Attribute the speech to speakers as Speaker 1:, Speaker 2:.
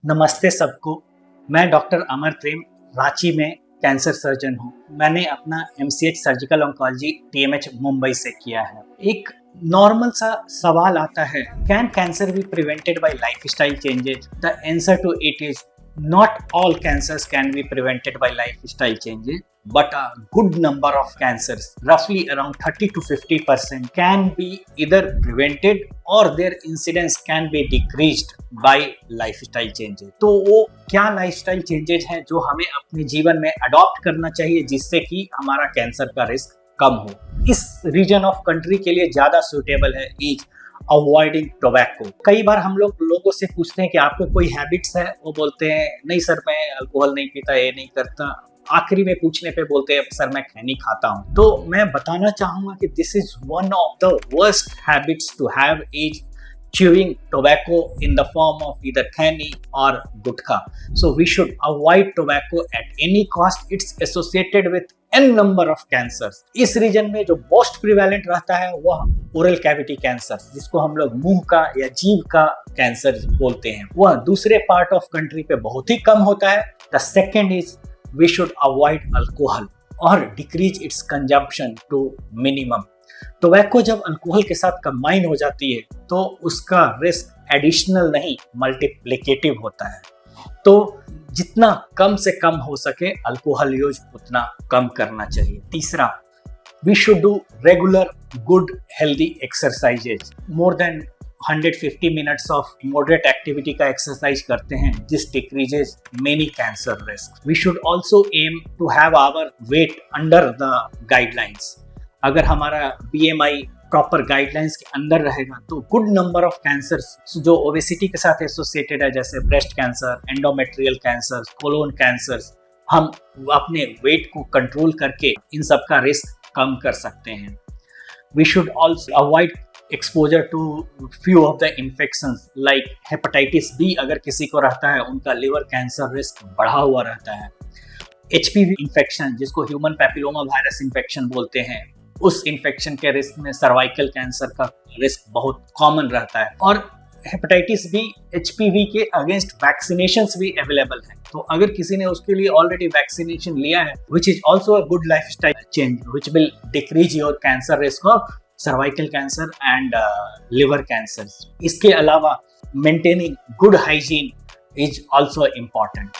Speaker 1: नमस्ते सबको। मैं डॉक्टर अमर प्रेम रांची में कैंसर सर्जन हूँ। मैंने अपना MCH surgical oncology TMH Mumbai से किया है। एक नॉर्मल सा सवाल आता है, can cancer be prevented by lifestyle changes? The answer to it is not all cancers can be prevented by lifestyle changes, but a good number of cancers, roughly around 30 to 50%, can be either prevented or their incidence can be decreased by lifestyle changes. तो वो क्या lifestyle changes हैं जो हमें अपने जीवन में adopt करना चाहिए जिससे कि हमारा कैंसर का रिस्क कम हो? इस रीजन ऑफ कंट्री के लिए ज्यादा सुटेबल है इज अवॉइडिंग टोबैको। कई बार हम लोगों से पूछते हैं कि आपको कोई हैबिट्स है, वो बोलते हैं नहीं सर मैं अल्कोहल नहीं पीता, ये नहीं करता। आखिरी में पूछने पे बोलते हैं सर मैं खैनी खाता हूँ। तो मैं बताना चाहूंगा कि this is one of the worst habits to have is chewing tobacco in the form of either khani or gutka. So we should avoid tobacco at any cost. It's associated with n number of cancers. इस reason में जो most prevalent रहता है वह oral cavity cancer, जिसको हम लोग मुंह का या जीभ का कैंसर बोलते हैं, वह दूसरे पार्ट ऑफ कंट्री पे बहुत ही कम होता है। The second is we should avoid alcohol और decrease its consumption to minimum. Tobacco जब अल्कोहल के साथ कंबाइन हो जाती है तो उसका रिस्क एडिशनल नहीं मल्टीप्लिकेटिव होता है। तो जितना कम से कम हो सके अल्कोहल यूज उतना कम करना चाहिए। तीसरा, we should do regular good healthy exercises. More than 150 minutes of moderate activity का एक्सरसाइज करते हैं जिस decreases many cancer risk. We should also aim to have our weight under the guidelines. अगर हमारा BMI प्रॉपर गाइडलाइंस के अंदर रहेगा तो गुड नंबर ऑफ कैंसर्स जो ओबेसिटी के साथ एसोसिएटेड है, जैसे breast cancer, endometrial cancer, colon cancer, हम अपने वेट को कंट्रोल करके इन सब का रिस्क कम कर सकते हैं। We should also avoid exposure to few of the infections like hepatitis B। अगर किसी को रहता है उनका लिवर कैंसर रिस्क बढ़ा हुआ रहता है। HPV इन्फेक्शन, जिसको ह्यूमन पैपिलोमा वायरस इन्फेक्शन बोलते हैं, उस इन्फेक्शन के रिस्क में सर्वाइकल कैंसर का रिस्क बहुत कॉमन रहता है। और हेपेटाइटिस B HPV के अगेंस्ट वैक्सीनेशंस भी अवेलेबल हैं। तो अगर किसी ने उसके लिए ऑलरेडी वैक्सीनेशन लिया है, which is also a good lifestyle change which will decrease your cancer risk of cervical cancer and liver cancer. इसके अलावा maintaining good hygiene is also important.